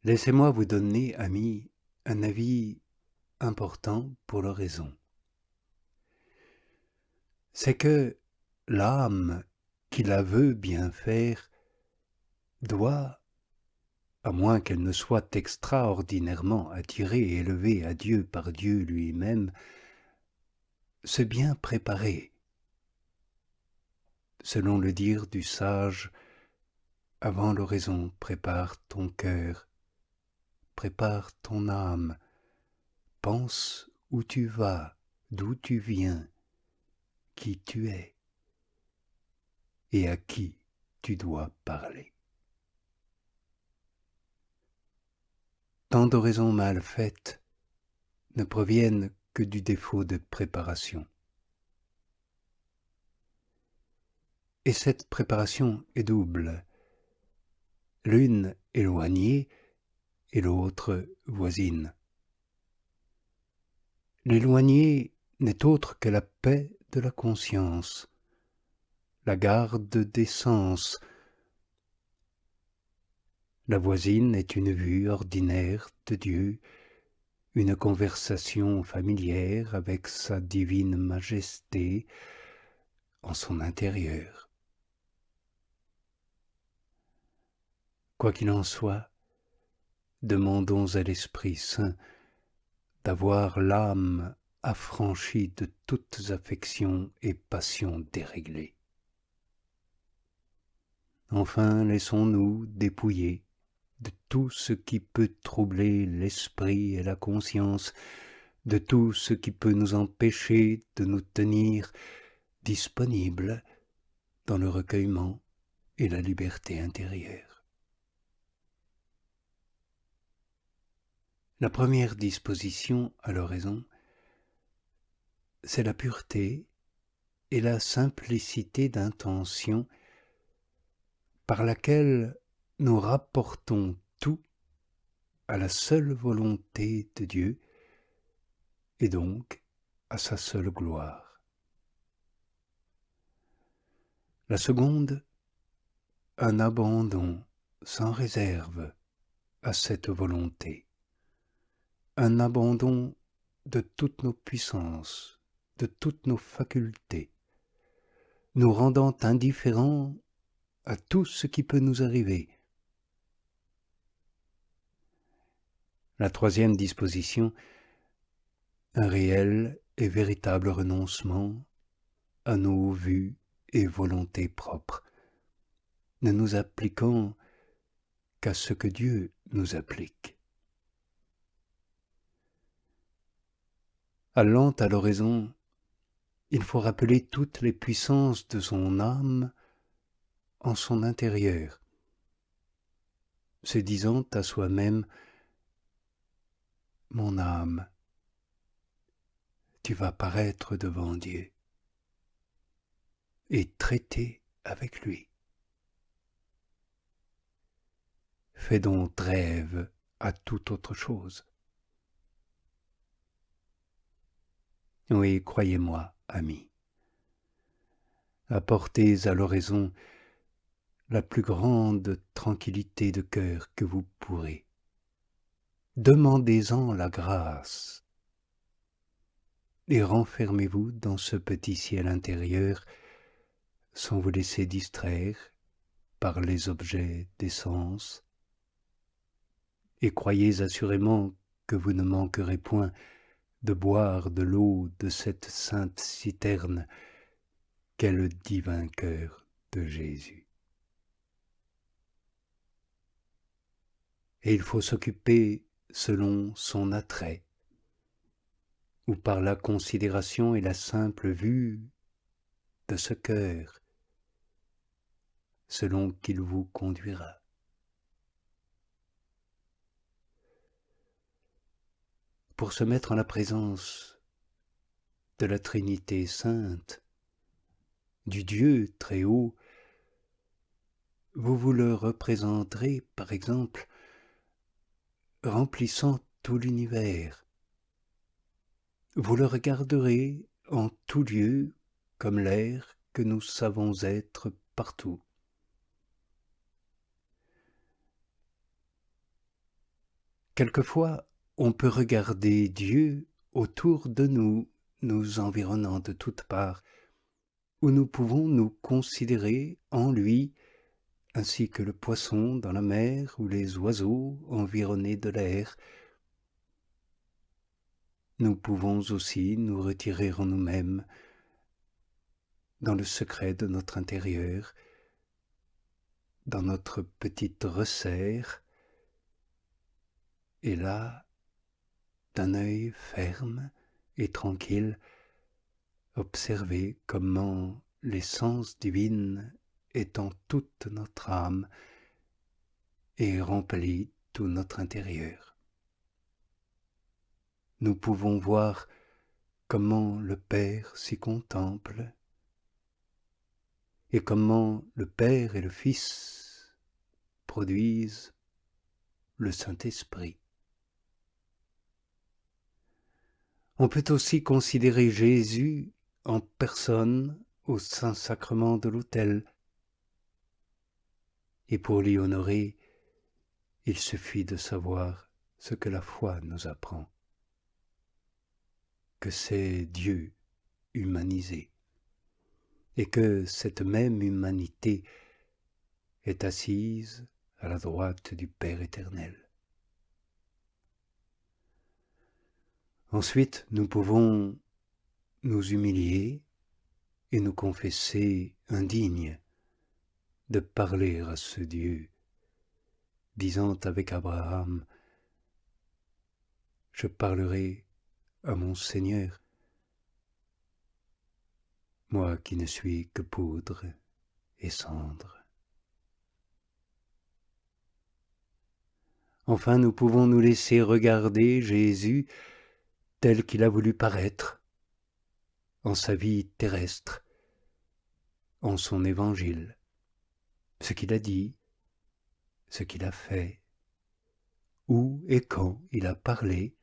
Laissez-moi vous donner, amis, un avis important pour l'oraison. C'est que l'âme qui la veut bien faire doit, à moins qu'elle ne soit extraordinairement attirée et élevée à Dieu par Dieu lui-même, se bien préparer. Selon le dire du sage, avant l'oraison, prépare ton cœur, prépare ton âme, pense où tu vas, d'où tu viens, qui tu es et à qui tu dois parler. Tant d'oraisons mal faites ne proviennent que du défaut de préparation. Et cette préparation est double, l'une éloignée et l'autre voisine. L'éloignée n'est autre que la paix de la conscience, la garde des sens. La voisine est une vue ordinaire de Dieu, une conversation familière avec sa divine majesté en son intérieur. Quoi qu'il en soit, demandons à l'Esprit Saint d'avoir l'âme affranchie de toutes affections et passions déréglées. Enfin, laissons-nous dépouiller de tout ce qui peut troubler l'esprit et la conscience, de tout ce qui peut nous empêcher de nous tenir disponibles dans le recueillement et la liberté intérieure. La première disposition à l'oraison, c'est la pureté et la simplicité d'intention par laquelle nous rapportons tout à la seule volonté de Dieu et donc à sa seule gloire. La seconde, un abandon sans réserve à cette volonté, un abandon de toutes nos puissances, de toutes nos facultés, nous rendant indifférents à tout ce qui peut nous arriver. La troisième disposition, un réel et véritable renoncement à nos vues et volontés propres, ne nous appliquant qu'à ce que Dieu nous applique. Allant à l'oraison, il faut rappeler toutes les puissances de son âme en son intérieur, se disant à soi-même « Mon âme, tu vas paraître devant Dieu et traiter avec lui. Fais donc trêve à toute autre chose. » Oui, croyez-moi, amis, apportez à l'oraison la plus grande tranquillité de cœur que vous pourrez. Demandez-en la grâce et renfermez-vous dans ce petit ciel intérieur sans vous laisser distraire par les objets des sens, et croyez assurément que vous ne manquerez point de boire de l'eau de cette sainte citerne qu'est le divin cœur de Jésus. Et il faut s'occuper selon son attrait, ou par la considération et la simple vue de ce cœur, selon qu'il vous conduira. Pour se mettre en la présence de la Trinité sainte, du Dieu très haut, vous vous le représenterez, par exemple, remplissant tout l'univers. Vous le regarderez en tout lieu comme l'air que nous savons être partout. Quelquefois, on peut regarder Dieu autour de nous, nous environnant de toutes parts, où nous pouvons nous considérer en lui, ainsi que le poisson dans la mer ou les oiseaux environnés de l'air. Nous pouvons aussi nous retirer en nous-mêmes, dans le secret de notre intérieur, dans notre petite resserre, et là, d'un œil ferme et tranquille, observer comment l'essence divine est en toute notre âme et remplit tout notre intérieur. Nous pouvons voir comment le Père s'y contemple et comment le Père et le Fils produisent le Saint-Esprit. On peut aussi considérer Jésus en personne au Saint-Sacrement de l'autel. Et pour l'y honorer, il suffit de savoir ce que la foi nous apprend, que c'est Dieu humanisé, et que cette même humanité est assise à la droite du Père éternel. Ensuite, nous pouvons nous humilier et nous confesser indignes de parler à ce Dieu, disant avec Abraham, « Je parlerai à mon Seigneur, moi qui ne suis que poudre et cendre. » Enfin, nous pouvons nous laisser regarder Jésus tel qu'il a voulu paraître en sa vie terrestre, en son évangile, ce qu'il a dit, ce qu'il a fait, où et quand il a parlé,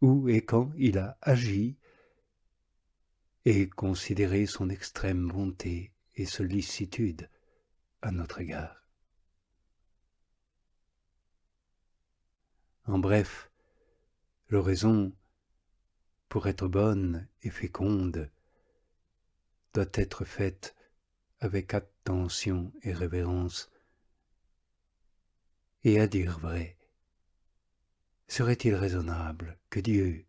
où et quand il a agi, et considérer son extrême bonté et sollicitude à notre égard. En bref, l'oraison, pour être bonne et féconde, doit être faite avec attention et révérence. Et à dire vrai, serait-il raisonnable que Dieu,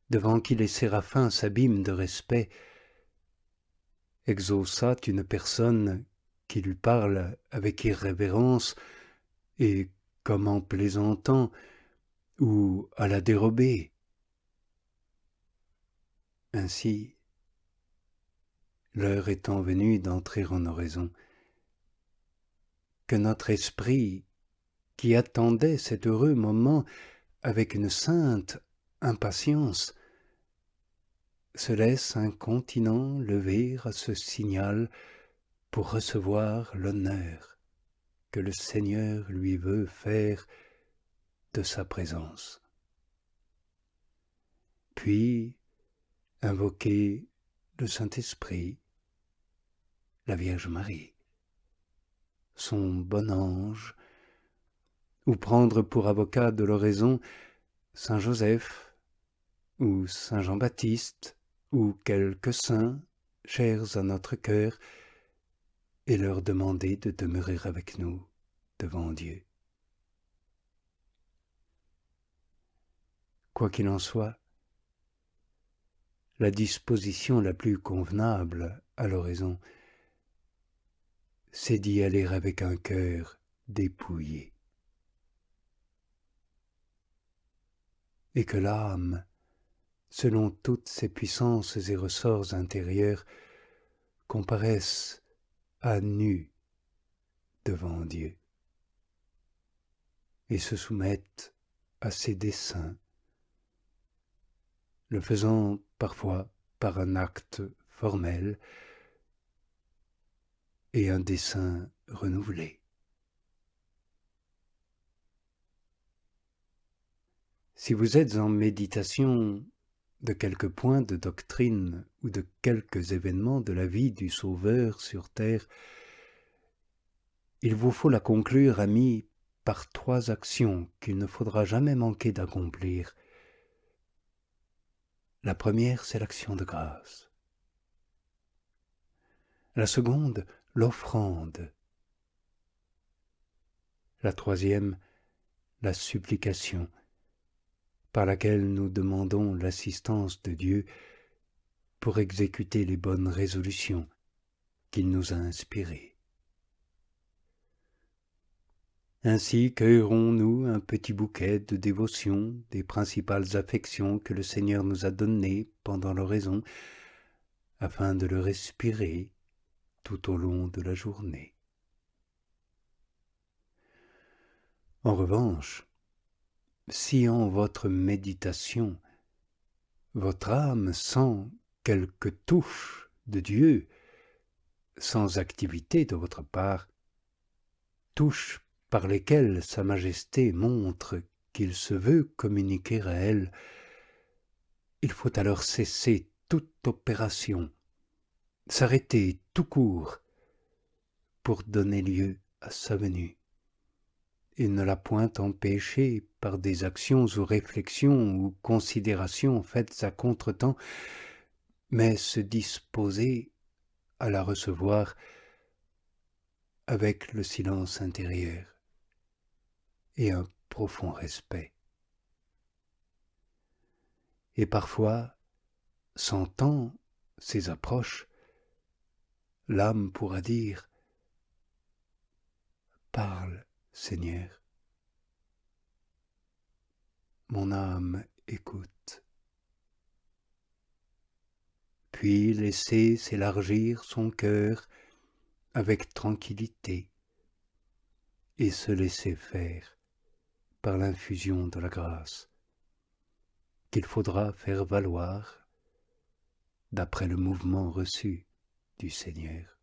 devant qui les séraphins s'abîment de respect, exauçât une personne qui lui parle avec irrévérence et comme en plaisantant ou à la dérobée? Ainsi, l'heure étant venue d'entrer en oraison, que notre esprit, qui attendait cet heureux moment avec une sainte impatience, se laisse incontinent lever à ce signal pour recevoir l'honneur que le Seigneur lui veut faire de sa présence. Puis, invoquer le Saint-Esprit, la Vierge Marie, son bon ange, ou prendre pour avocat de l'oraison Saint Joseph, ou Saint Jean-Baptiste, ou quelques saints chers à notre cœur, et leur demander de demeurer avec nous devant Dieu. Quoi qu'il en soit, la disposition la plus convenable à l'oraison, c'est d'y aller avec un cœur dépouillé. Et que l'âme, selon toutes ses puissances et ressorts intérieurs, comparaisse à nu devant Dieu et se soumette à ses desseins, le faisant parfois par un acte formel et un dessein renouvelé. Si vous êtes en méditation de quelques points de doctrine ou de quelques événements de la vie du Sauveur sur terre, il vous faut la conclure, amis, par 3 actions qu'il ne faudra jamais manquer d'accomplir. La première, c'est l'action de grâce. La seconde, l'offrande. La troisième, la supplication, par laquelle nous demandons l'assistance de Dieu pour exécuter les bonnes résolutions qu'il nous a inspirées. Ainsi cueillerons-nous un petit bouquet de dévotion des principales affections que le Seigneur nous a données pendant l'oraison, afin de le respirer tout au long de la journée. En revanche, si en votre méditation, votre âme sent quelque touche de Dieu, sans activité de votre part, touche par lesquelles Sa Majesté montre qu'il se veut communiquer à elle, il faut alors cesser toute opération, s'arrêter tout court pour donner lieu à sa venue, et ne la point empêcher par des actions ou réflexions ou considérations faites à contretemps, mais se disposer à la recevoir avec le silence intérieur et un profond respect. Et parfois, sentant ces approches, l'âme pourra dire « Parle, Seigneur ». Mon âme écoute. Puis laisser s'élargir son cœur avec tranquillité et se laisser faire par l'infusion de la grâce qu'il faudra faire valoir d'après le mouvement reçu du Seigneur.